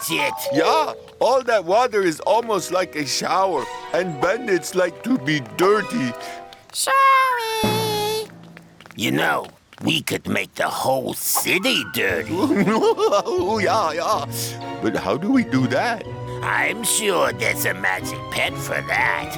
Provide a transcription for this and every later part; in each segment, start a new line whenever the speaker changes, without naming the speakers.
That's it.
Yeah, all that water is almost like a shower, and bandits like to be dirty.
Sorry.
You know, we could make the whole city dirty.
Oh, yeah. But how do we do that?
I'm sure there's a magic pet for that.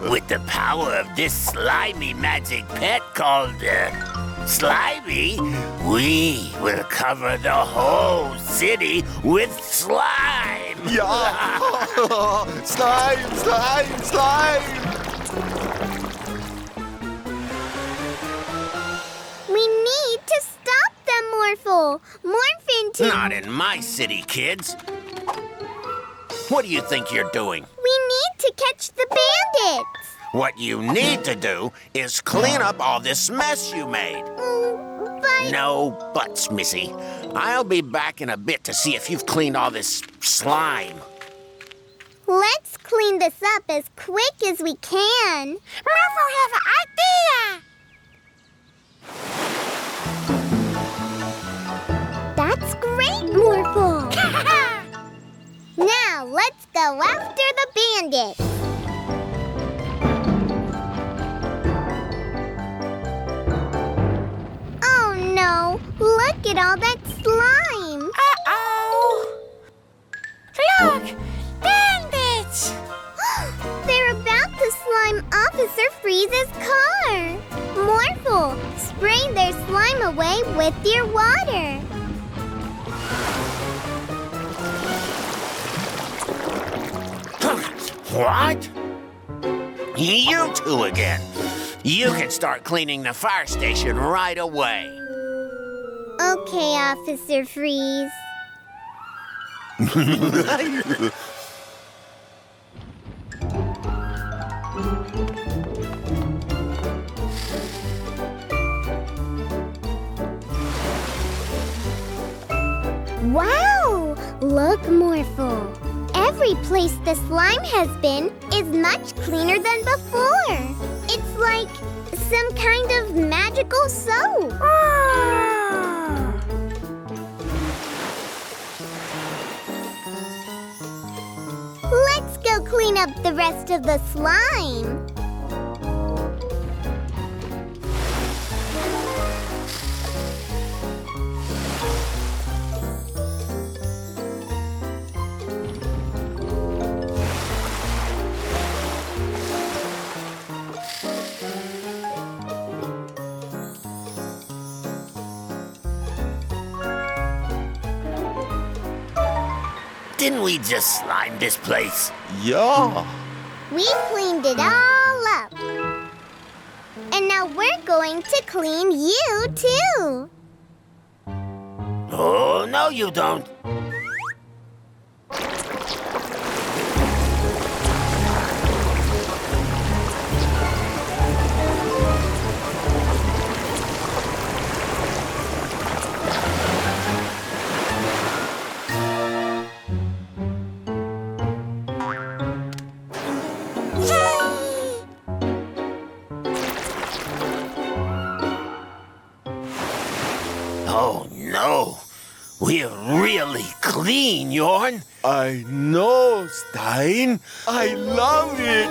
With the power of this slimy magic pet called Slimy, we will cover the whole city with slime.
Yeah! Slime!
We need to stop them, Morphle. Morph into...
Not in my city, kids. What do you think you're doing?
We need to catch the bandits.
What you need to do is clean up all this mess you made.
But...
No buts, Missy. I'll be back in a bit to see if you've cleaned all this slime.
Let's clean this up as quick as we can.
Morphle has an idea.
That's great, Morphle. Now, let's go after the bandits. Oh, no. Look at all that slime.
Uh-oh. Look, bandits.
They're about to slime Officer Freeze's car. Morphle, spray their slime away with your water.
What? You two again. You can start cleaning the fire station right away.
Okay, Officer Freeze. Wow! Look, Morphle. Every place the slime has been is much cleaner than before. It's like some kind of magical soap. Let's go clean up the rest of the slime.
Didn't we just slime this place?
Yeah.
We cleaned it all up. And now we're going to clean you, too.
Oh, no, you don't. Oh, no. We're really clean, Yorn.
I know, Stein. I love it.